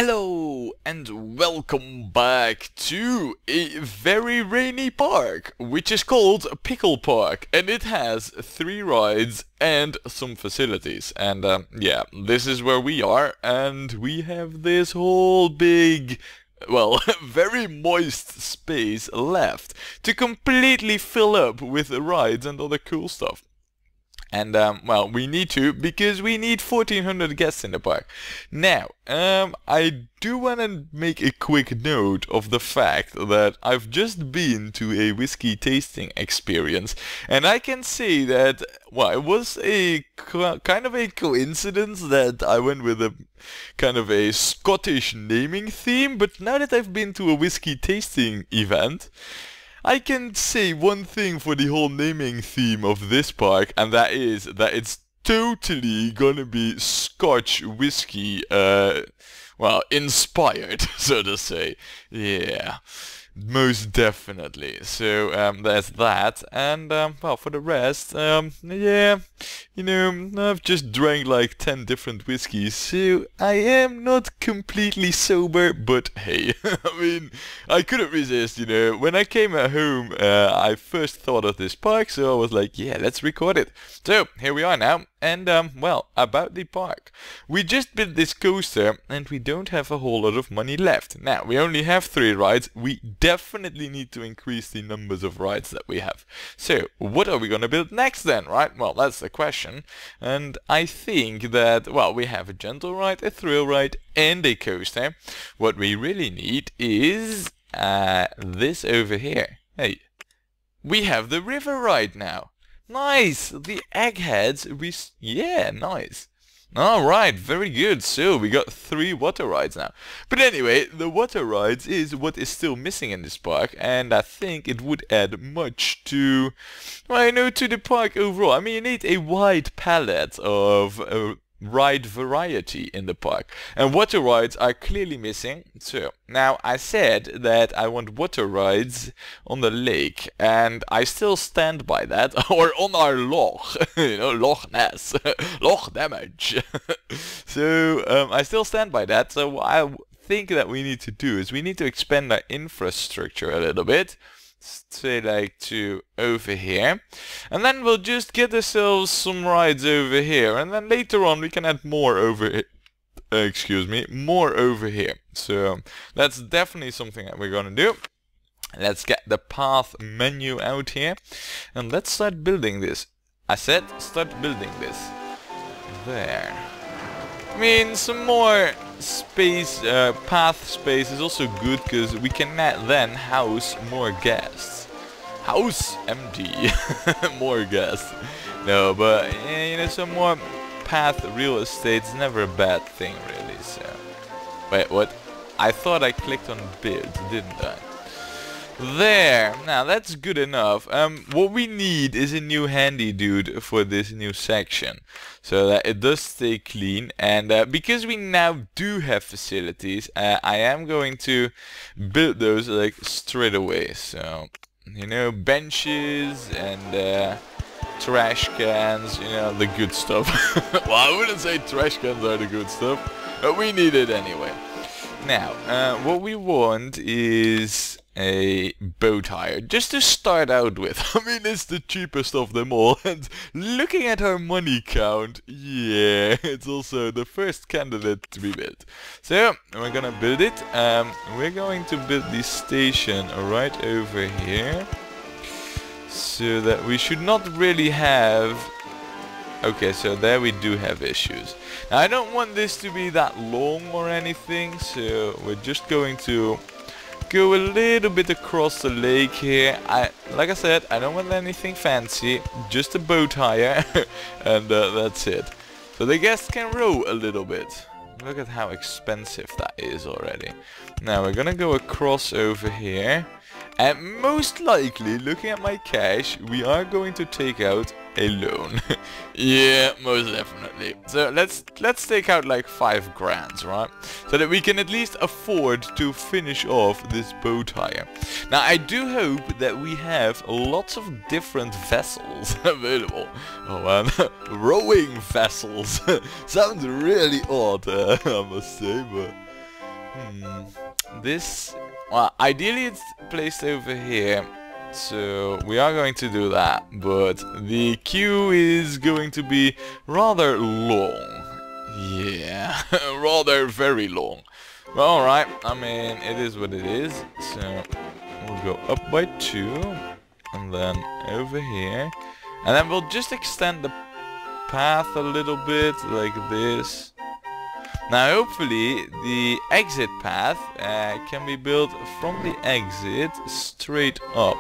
Hello and welcome back to a very rainy park, which is called Pickle Park, and it has 3 rides and some facilities. And yeah, this is where we are, and we have this whole big, well, very moist space left to completely fill up with rides and other cool stuff. And, well, we need to, because we need 1400 guests in the park. Now, I do want to make a quick note of the fact that I've just been to a whiskey tasting experience, and I can say that, well, it was a kind of a coincidence that I went with a kind of a Scottish naming theme, but now that I've been to a whiskey tasting event, I can say one thing for the whole naming theme of this park, and that is that it's totally gonna be Scotch whiskey, well, inspired, so to say. Yeah, most definitely. So, there's that, and, well, for the rest, yeah, you know, I've just drank like 10 different whiskeys, so I am not completely sober, but hey, I mean, I couldn't resist, you know. When I came at home, I first thought of this park, so I was like, yeah, let's record it. So, here we are now, and, well, about the park. We just built this coaster, and we don't have a whole lot of money left. Now, we only have 3 rides. We definitely need to increase the numbers of rides that we have. So, what are we gonna build next then, right? Well, that's the question. And I think that, well, we have a gentle ride, a thrill ride, and a coaster. What we really need is, this over here. Hey, we have the river ride now. Nice! The eggheads, yeah, nice. Alright, very good. So, we got 3 water rides now. But anyway, the water rides is what is still missing in this park, and I think it would add much to, well, you know, to the park overall. I mean, you need a wide palette of ride variety in the park, and water rides are clearly missing. So now I said that I want water rides on the lake, and I still stand by that, or on our loch, you know, Loch Ness, loch damage. So I still stand by that. So what I think that we need to do is we need to expand our infrastructure a little bit, say like to over here, and then we'll just get ourselves some rides over here, and then later on we can add more over here. Excuse me, more over here. So that's definitely something that we're gonna do. Let's get the path menu out here, and let's start building this. I said start building this. There. I mean, some more space, path space is also good, because we can then house more guests. House empty. More guests. No, but, you know, some more path real estate is never a bad thing, really, so. Wait, what? I thought I clicked on build, didn't I? There! Now, that's good enough. What we need is a new handy dude for this new section, so that it does stay clean. And because we now do have facilities, I am going to build those like straight away. So, you know, benches and trash cans, you know, the good stuff. Well, I wouldn't say trash cans are the good stuff, but we need it anyway. Now, what we want is a boat hire, just to start out with. I mean, it's the cheapest of them all, and looking at our money count, yeah, it's also the first candidate to be built. So, we're gonna build it. We're going to build this station right over here, so that we should not really have... Okay, so there we do have issues. Now, I don't want this to be that long or anything, so we're just going to go a little bit across the lake here. Like I said, I don't want anything fancy, just a boat hire, and that's it. So the guests can row a little bit. Look at how expensive that is already. Now we're gonna go across over here, and most likely, looking at my cash, we are going to take out a loan. Yeah, most definitely. So let's take out like 5 grand, right? So that we can at least afford to finish off this boat hire. Now I do hope that we have lots of different vessels available. Oh man, rowing vessels. Sounds really odd, I must say, but This, well, ideally it's placed over here, so we are going to do that, but the queue is going to be rather long. Yeah, rather very long. Well, alright, I mean, it is what it is, so we'll go up by 2, and then over here, and then we'll just extend the path a little bit, like this. Now hopefully the exit path can be built from the exit straight up.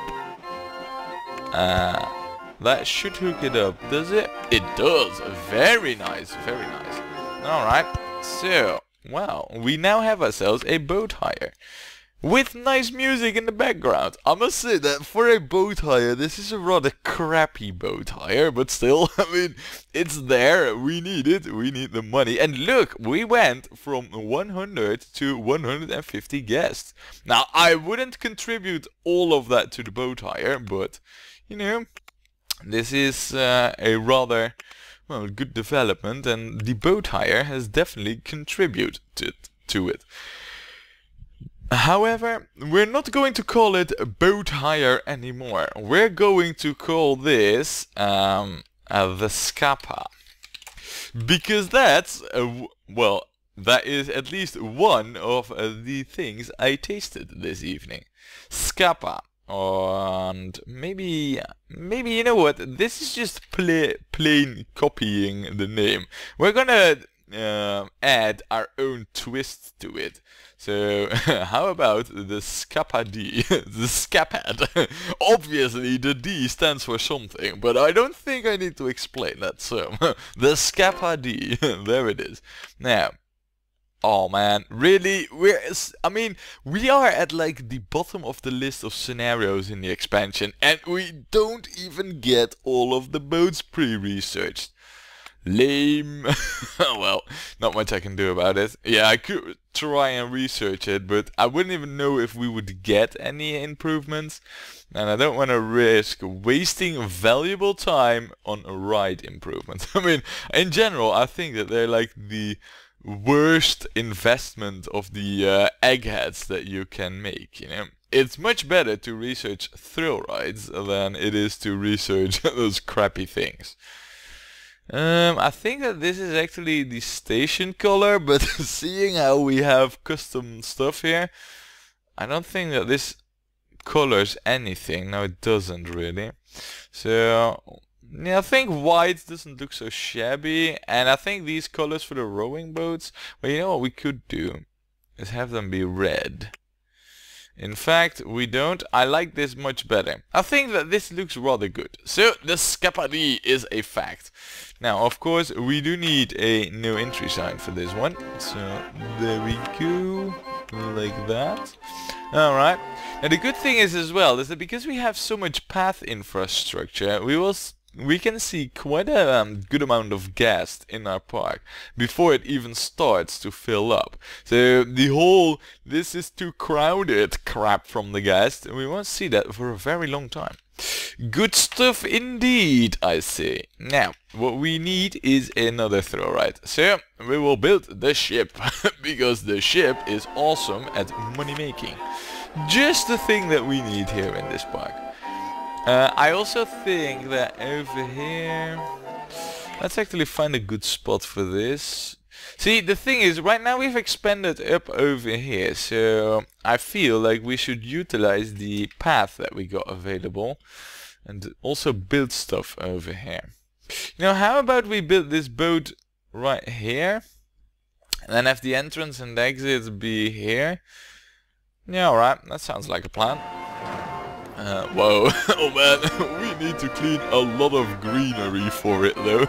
That should hook it up, does it? It does! Very nice, very nice. Alright, so, well, we now have ourselves a boat hire. With nice music in the background. I must say that for a boat hire, this is a rather crappy boat hire, but still, I mean, it's there, we need it, we need the money. And look, we went from 100 to 150 guests. Now, I wouldn't contribute all of that to the boat hire, but, you know, this is a rather, well, good development, and the boat hire has definitely contributed to it. However, we're not going to call it boat hire anymore. We're going to call this the Scapa. Because that's, well, that is at least one of the things I tasted this evening. Scapa. And maybe you know what, this is just plain copying the name. We're gonna add our own twist to it. So, how about the Scapa D? The Scapad. Obviously, the D stands for something, but I don't think I need to explain that, so, the Scapa D, there it is. Now, oh man, really? I mean, we are at like the bottom of the list of scenarios in the expansion, and we don't even get all of the boats pre-researched. Lame. Well, not much I can do about it. Yeah, I could try and research it, but I wouldn't even know if we would get any improvements. And I don't want to risk wasting valuable time on a ride improvement. I mean, in general, I think that they're like the worst investment of the eggheads that you can make, you know. It's much better to research thrill rides than it is to research those crappy things. I think that this is actually the station color, but seeing how we have custom stuff here, I don't think that this colors anything. No, it doesn't really. So, yeah, I think white doesn't look so shabby, and I think these colors for the rowing boats, well, you know what we could do is have them be red. In fact, we don't. I like this much better. I think that this looks rather good. So, the Scapadi is a fact. Now, of course, we do need a no entry sign for this one. So, there we go. Like that. Alright. Now, the good thing is as well, is that because we have so much path infrastructure, we can see quite a good amount of gas in our park before it even starts to fill up. So the whole "this is too crowded" crap from the gas, we won't see that for a very long time. Good stuff indeed, I say. Now, what we need is another throw ride. So we will build the ship, because the ship is awesome at money making. Just the thing that we need here in this park. I also think that over here, let's actually find a good spot for this. See, the thing is, right now we've expanded up over here, so I feel like we should utilize the path that we got available and also build stuff over here. You know, how about we build this boat right here, and then have the entrance and exit be here? Yeah, alright, that sounds like a plan. Whoa, oh man, we need to clean a lot of greenery for it though.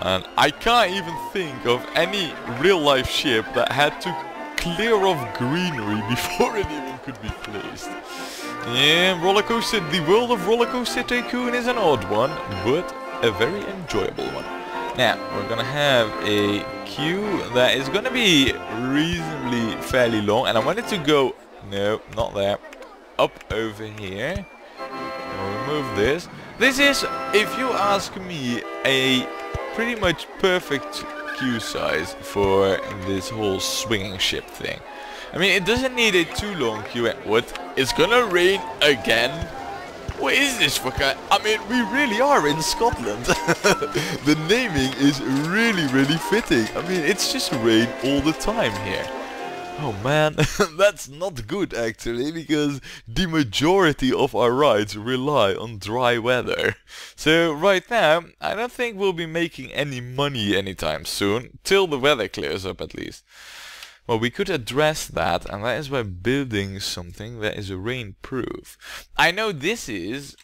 And I can't even think of any real life ship that had to clear off greenery before it even could be placed. Yeah, the world of Rollercoaster Tycoon is an odd one, but a very enjoyable one. Now, we're gonna have a queue that is gonna be reasonably fairly long, and I want it to go, no, not there, up over here. We'll remove this. This is, if you ask me, a pretty much perfect queue size for this whole swinging ship thing. I mean, it doesn't need a too long queue. What? It's gonna rain again? What is this for kind? I mean, we really are in Scotland. The naming is really fitting. I mean, it's just rain all the time here. Oh man, that's not good actually, because the majority of our rides rely on dry weather. So right now, I don't think we'll be making any money anytime soon, till the weather clears up at least. Well, we could address that, and that is by building something that is rainproof. I know this is...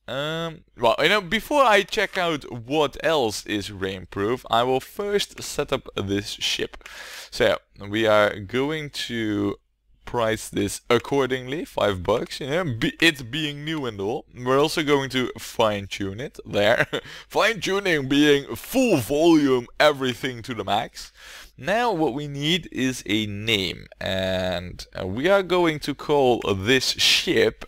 well, you know, before I check out what else is rainproof, I will first set up this ship. So, we are going to price this accordingly, $5, you know, it being new and all. We're also going to fine-tune it, there. Fine-tuning being full volume, everything to the max. Now what we need is a name, and we are going to call this ship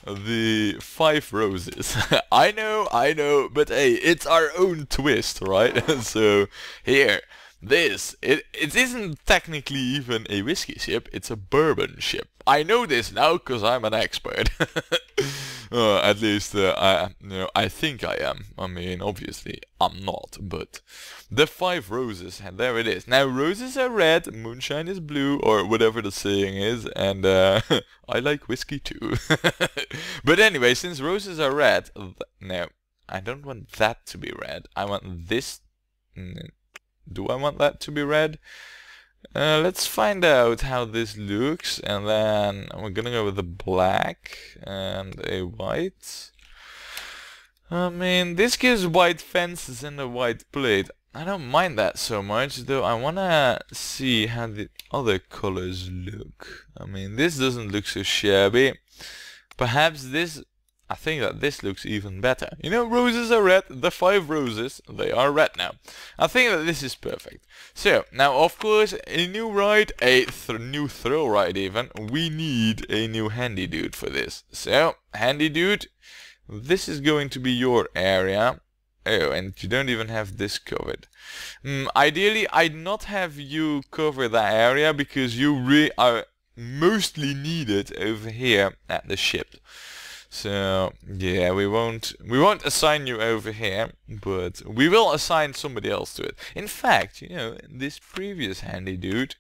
the 5 Roses. I know, but hey, it's our own twist, right? So here, it isn't technically even a whiskey ship, it's a bourbon ship. I know this now because I'm an expert. At least I think I am. I mean, obviously I'm not, but the 5 roses, and there it is. Now roses are red, moonshine is blue, or whatever the saying is, and I like whiskey too. But anyway, since roses are red, no, I don't want that to be red. I want this. Do I want that to be red? Let's find out how this looks, and then we're gonna go with a black and a white. I mean, this gives white fences and a white plate. I don't mind that so much, though I wanna see how the other colors look. I mean, this doesn't look so shabby. Perhaps this... I think that this looks even better. You know, roses are red, the 5 roses, they are red now. I think that this is perfect. So, now of course, a new ride, a new thrill ride even, we need a new handy dude for this. So, handy dude, this is going to be your area. Oh, and you don't even have this covered. Ideally, I'd not have you cover that area, because you really are mostly needed over here at the ship. So yeah, we won't assign you over here, but we will assign somebody else to it. In fact, you know, this previous handy dude,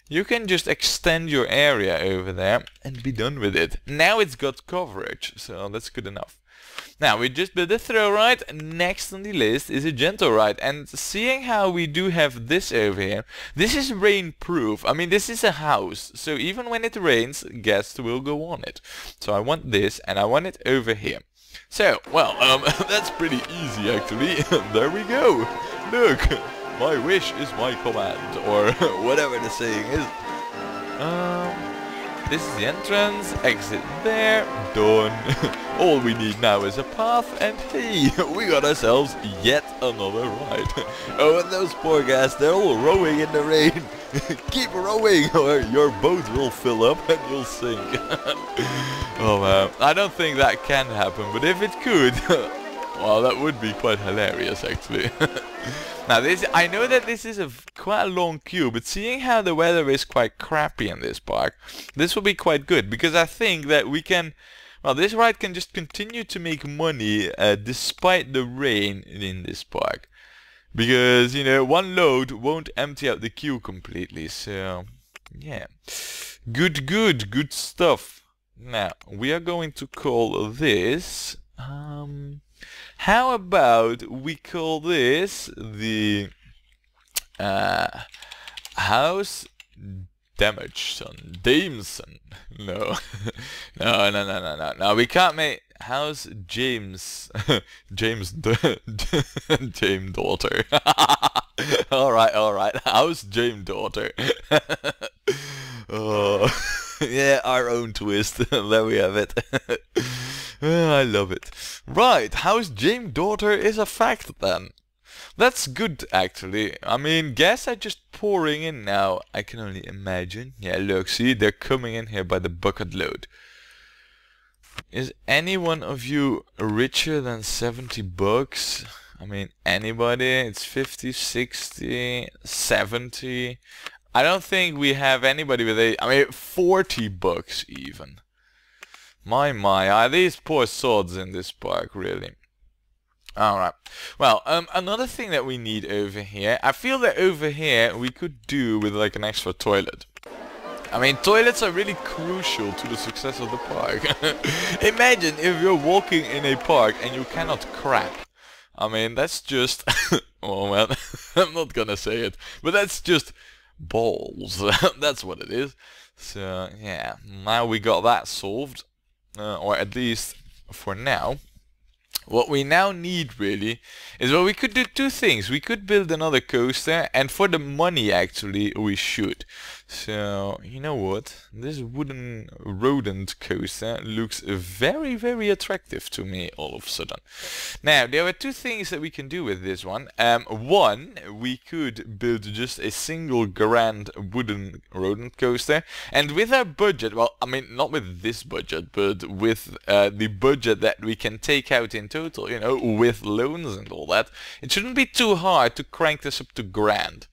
you can just extend your area over there and be done with it. Now it's got coverage, so that's good enough. Now we just built a thrill ride. Next on the list is a gentle ride, and seeing how we do have this over here, this is rain proof. I mean, this is a house, so even when it rains, guests will go on it. So I want this, and I want it over here. So, well, that's pretty easy actually. There we go. Look, my wish is my command, or whatever the saying is. This is the entrance, exit there, done. All we need now is a path, and hey, we got ourselves yet another ride. Oh, and those poor guys, they're all rowing in the rain. Keep rowing, or your boat will fill up and you'll sink. Oh man, I don't think that can happen, but if it could, well, that would be quite hilarious actually. Now this, I know that this is quite a long queue, but seeing how the weather is quite crappy in this park, this will be quite good, because I think that we can, well, this ride can just continue to make money despite the rain in this park. Because, you know, one load won't empty out the queue completely, so yeah. Good stuff. Now, we are going to call this... how about we call this the House Dameson. No. No, we can't make House James James daughter. Alright, House James daughter. Oh, yeah, our own twist. There we have it. I love it. Right, House James daughter is a fact then. That's good actually. I mean, guests are just pouring in now. I can only imagine. Yeah, look, see, they're coming in here by the bucket load. Is any one of you richer than $70? I mean, anybody? It's 50, 60, 70. I don't think we have anybody with I mean, 40 bucks even. My, are these poor sods in this park, really? Alright. Well, another thing that we need over here, I feel that over here we could do with like an extra toilet. I mean, toilets are really crucial to the success of the park. Imagine if you're walking in a park and you cannot crap. I mean, that's just... oh man, I'm not gonna say it, but that's just balls. That's what it is. So, yeah, now we got that solved. Or at least for now. What we now need really is, well, we could do two things. We could build another coaster, and for the money actually we should. So, you know what? This wooden rodent coaster looks very, very attractive to me all of a sudden. Now, there are two things that we can do with this one. One, we could build just a single grand wooden rodent coaster. And with our budget, well, I mean, not with this budget, but with the budget that we can take out in total, you know, with loans and all that, it shouldn't be too hard to crank this up to grand.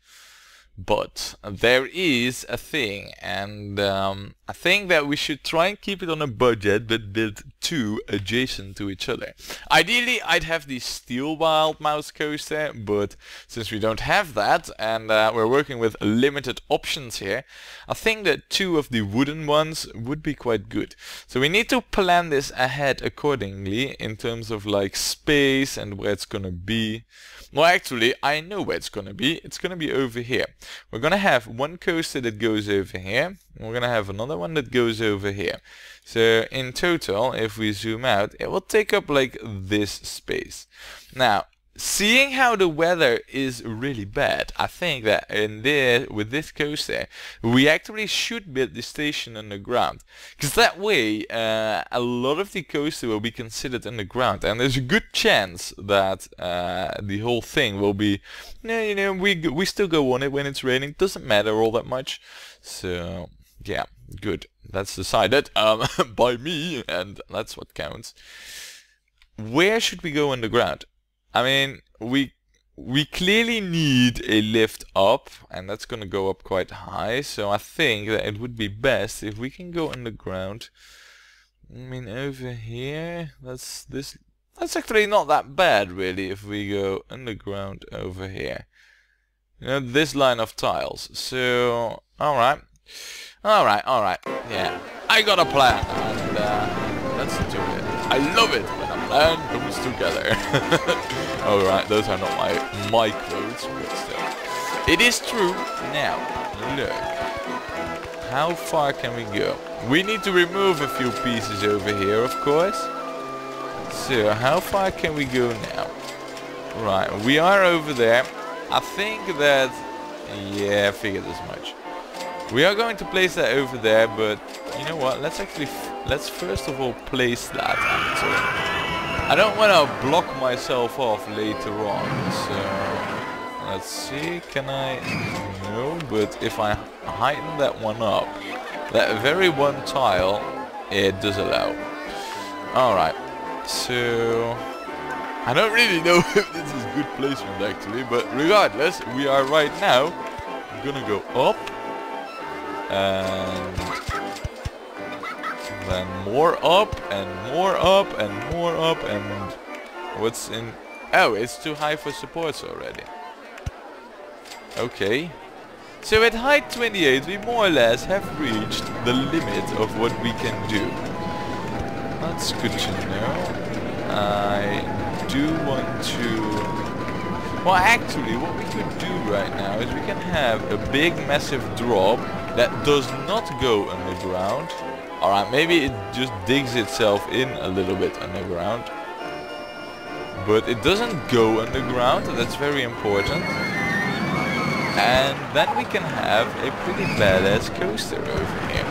But there is a thing, and I think that we should try and keep it on a budget, but build two adjacent to each other. Ideally, I'd have the steel wild mouse coaster, but since we don't have that, and we're working with limited options here, I think that two of the wooden ones would be quite good. So we need to plan this ahead accordingly in terms of like space and where it's gonna be. Well, actually, I know where it's gonna be. It's gonna be over here. We're gonna have one coaster that goes over here. And we're gonna have another one that goes over here. So in total, if we zoom out, it will take up like this space. Now, seeing how the weather is really bad, I think that in there, with this coaster, we actually should build the station underground. Because that way, a lot of the coaster will be considered underground. And there's a good chance that the whole thing will be, you know, we still go on it when it's raining. Doesn't matter all that much. So, yeah, good. That's decided by me, and that's what counts. Where should we go underground? I mean, we clearly need a lift up, and that's gonna go up quite high, so I think that it would be best if we can go underground. I mean, over here, that's actually not that bad really if we go underground over here. You know, this line of tiles. So, alright, yeah. I got a plan, and let's do it. I love it when a plan comes together. Alright, those are not my quotes, but still. It is true. Now, look. How far can we go? We need to remove a few pieces over here, of course. So, how far can we go now? Right, we are over there. I think that... yeah, I figured as much. We are going to place that over there, but you know what? Let's first of all place that. I don't want to block myself off later on. So let's see. Can I? No, but if I heighten that one up, that very one tile, it does allow. All right. So I don't really know if this is good placement actually, but regardless, we are right now gonna go up. And then more up and more up and more up, and what's in... oh, it's too high for supports already. Okay. So at height 28 we more or less have reached the limit of what we can do. That's good to know. I do want to... well, actually what we could do right now is we can have a big massive drop that does not go underground. Alright, maybe it just digs itself in a little bit underground. But it doesn't go underground, that's very important. And then we can have a pretty badass coaster over here.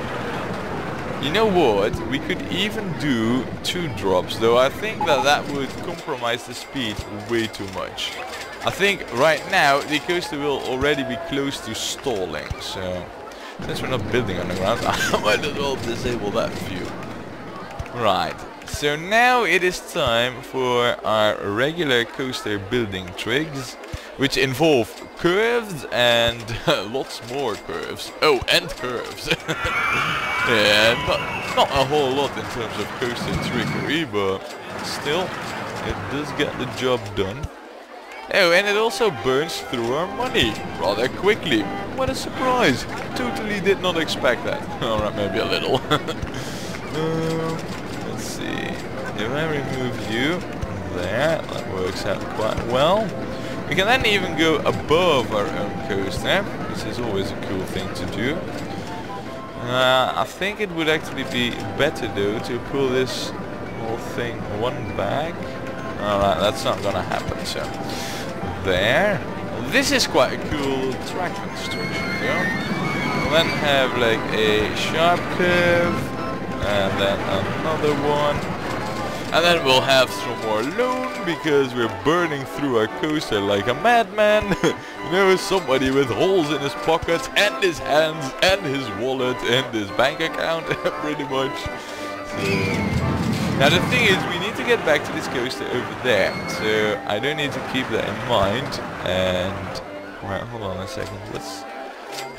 You know what? We could even do 2 drops, though I think that would compromise the speed way too much. I think right now the coaster will already be close to stalling, so... since we're not building underground, I might as well disable that view. Right, so now it is time for our regular coaster building tricks, which involve curves and lots more curves. Oh, and curves. Yeah, not a whole lot in terms of coaster trickery, but still, it does get the job done. Oh, and it also burns through our money rather quickly. What a surprise! Totally did not expect that. Alright, maybe a little. Let's see. If I remove you, there, that works out quite well. We can then even go above our own coaster, which is always a cool thing to do. I think it would actually be better though to pull this whole thing one back. Alright, that's not gonna happen, so there. This is quite a cool track construction though. We'll then have like a sharp curve, and then another one. And then we'll have some more loan, because we're burning through our coaster like a madman. You know, somebody with holes in his pockets, and his hands, and his wallet, and his bank account, pretty much. So, now the thing is, we need to get back to this coaster over there. So I don't need to keep that in mind. And, right, hold on a second.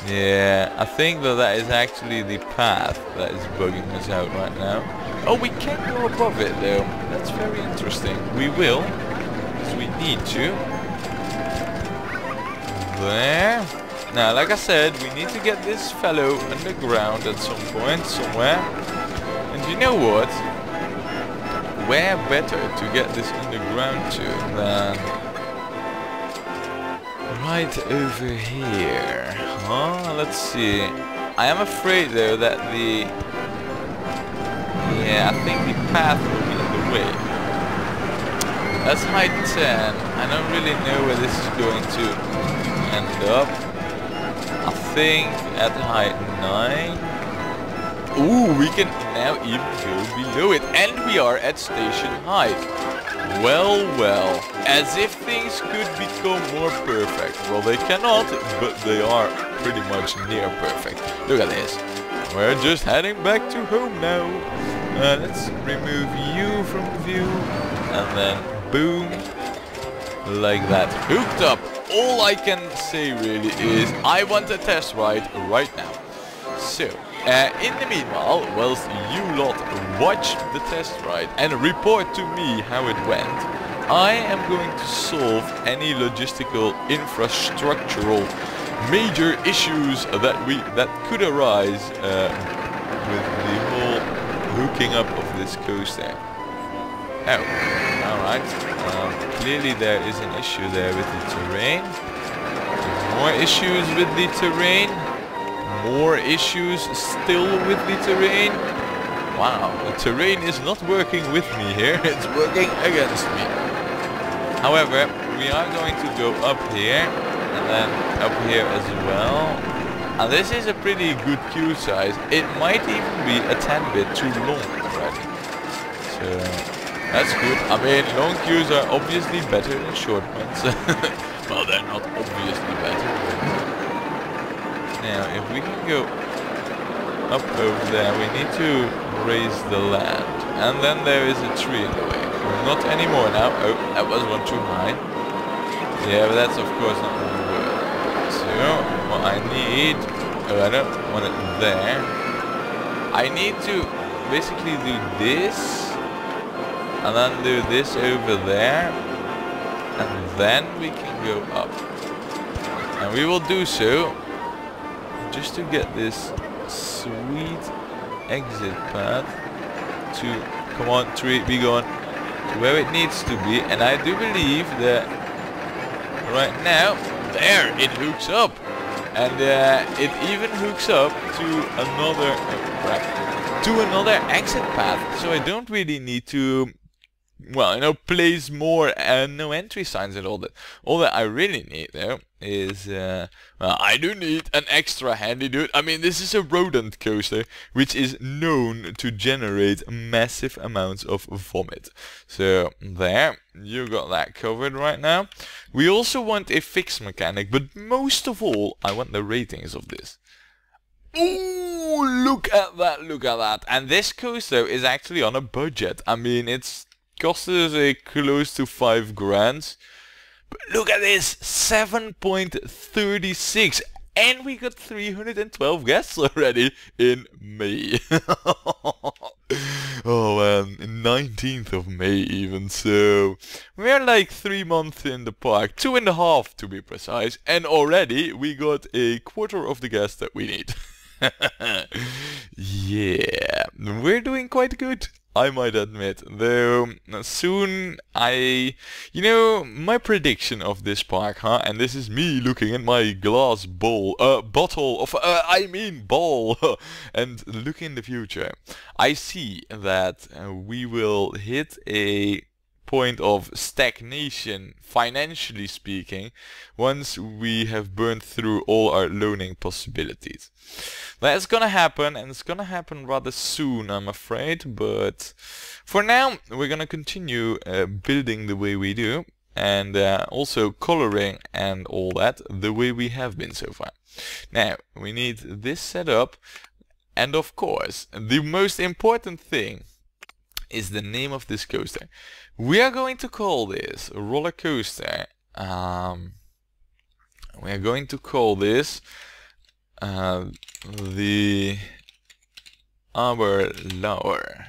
Yeah, I think that is actually the path that is bugging us out right now. Oh, we can go above it though. That's very interesting. We will, because we need to. There. Now, like I said, we need to get this fellow underground at some point, somewhere. And you know what? Where better to get this underground to than right over here? Huh? Let's see. I am afraid though that I think the path will be in the way. That's height 10. I don't really know where this is going to end up. I think at height 9. Ooh, we can now even go below it. And we are at station height. Well, well. As if things could become more perfect. Well, they cannot, but they are pretty much near perfect. Look at this. We're just heading back to home now. Let's remove you from view, and then boom, like that. Hooked up. All I can say really is I want a test ride right now. So, in the meanwhile, whilst you lot watch the test ride and report to me how it went, I am going to solve any logistical, infrastructural, major issues that could arise with the whole hooking up of this coaster. Oh, alright. Clearly there is an issue there with the terrain. More issues with the terrain. More issues still with the terrain. Wow, the terrain is not working with me here. It's working against me. However, we are going to go up here and then up here as well. And this is a pretty good queue size. It might even be a tad bit too long already. So that's good. I mean, long queues are obviously better than short ones. Well, they're not obviously better. But now, if we can go up over there, we need to raise the land. And then there is a tree in the way. Not anymore now. Oh, that was one too high. Yeah, but that's of course not going to work. So, what I need... Oh, I don't want it there. I need to basically do this. And then do this over there. And then we can go up. And we will do so. Just to get this sweet exit path to... Come on, tree, be gone. To where it needs to be. And I do believe that... Right now... There, it hooks up. And it even hooks up to another exit path. So I don't really need to, well, you know, place more no entry signs and all that. All that I really need though is, well, I do need an extra handy dude. I mean, this is a rodent coaster which is known to generate massive amounts of vomit. So there, you got that covered right now. We also want a fix mechanic, but most of all, I want the ratings of this. Ooh, Ooh, look at that, look at that. And this coaster is actually on a budget. I mean, it's cost us close to 5 grand. But look at this, 7.36. And we got 312 guests already in May. Oh man, 19th of May even, so we're like 3 months in the park, 2.5 to be precise, and already we got a quarter of the guests that we need. Yeah, we're doing quite good, I might admit, though soon my prediction of this park, and this is me looking at my glass ball, ball, and look in the future. I see that we will hit a point of stagnation, financially speaking, once we have burned through all our loaning possibilities. That's gonna happen, and it's gonna happen rather soon, I'm afraid, but for now we're gonna continue building the way we do, and also coloring and all that the way we have been so far. Now we need this set up, and of course the most important thing is the name of this coaster. We are going to call this Rollercoaster. We are going to call this the Arbor Lower.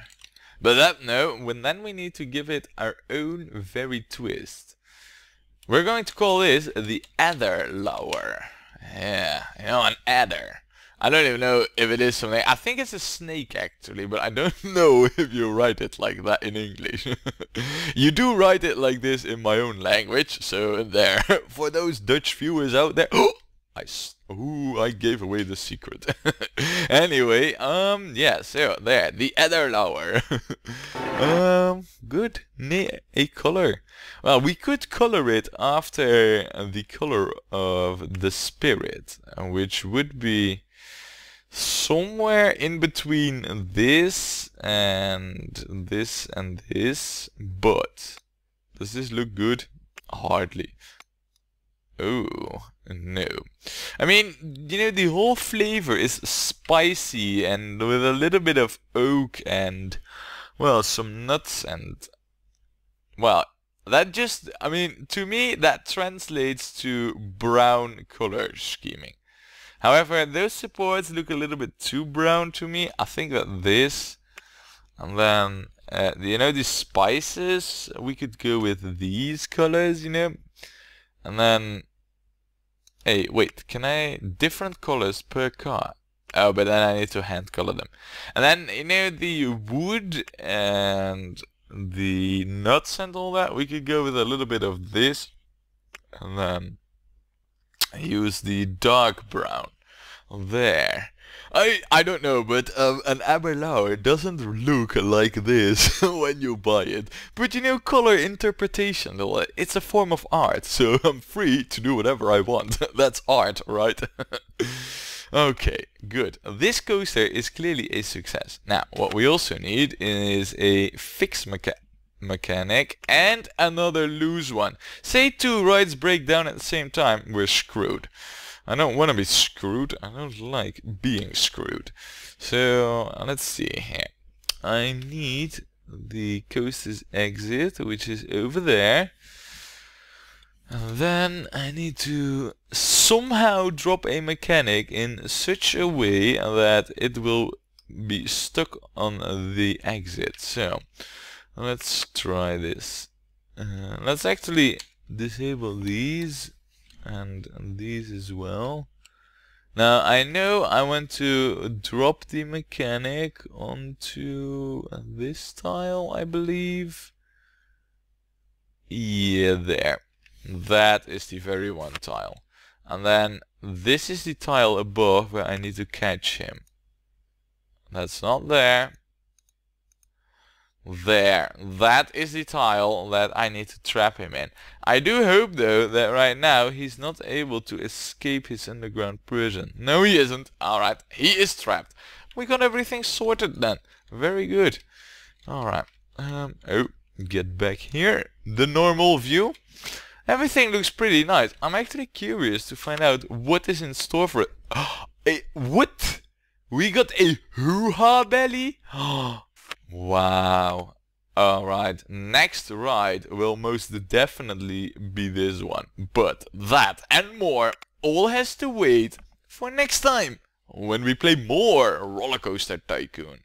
But then we need to give it our own very twist. We're going to call this the Adder Lower. Yeah, an adder. I don't even know if it is something. I think it's a snake actually, but I don't know if you write it like that in English. You do write it like this in my own language, so there. For those Dutch viewers out there, I gave away the secret. Anyway, yeah, so there, the Adderlauer. Good, a color. Well, we could color it after the color of the spirit, which would be somewhere in between this and this and this, but does this look good? Hardly. Oh, no. I mean, the whole flavor is spicy and with a little bit of oak and, well, some nuts and, well, that just, I mean, to me that translates to brown color scheming. However, those supports look a little bit too brown to me. I think that this, and then, these spices, we could go with these colors, and then, hey, wait, can I, different colors per car? Oh, but then I need to hand color them. And then, the wood and the nuts and all that, we could go with a little bit of this, and then use the dark brown there. I don't know, but an Aberlour doesn't look like this when you buy it. But color interpretation, it's a form of art, so I'm free to do whatever I want. That's art, right? Okay, good. This coaster is clearly a success. Now, what we also need is a fixed mechanic and another loose one. Say 2 rides break down at the same time, we're screwed. I don't want to be screwed, I don't like being screwed. So, let's see here. I need the coaster's exit, which is over there. And then I need to somehow drop a mechanic in such a way that it will be stuck on the exit. So, let's try this. Let's actually disable these and these as well. Now I know I want to drop the mechanic onto this tile, I believe. Yeah, there. That is the very one tile. And then this is the tile above where I need to catch him. That's not there. There. That is the tile that I need to trap him in. I do hope though that right now he's not able to escape his underground prison. No, he isn't. Alright, he is trapped. We got everything sorted then. Very good. Alright. Oh, get back here. The normal view. Everything looks pretty nice. I'm actually curious to find out what is in store for it. What? We got a hoo-ha belly? Wow. Alright, next ride will most definitely be this one. But that and more all has to wait for next time, when we play more Rollercoaster Tycoon.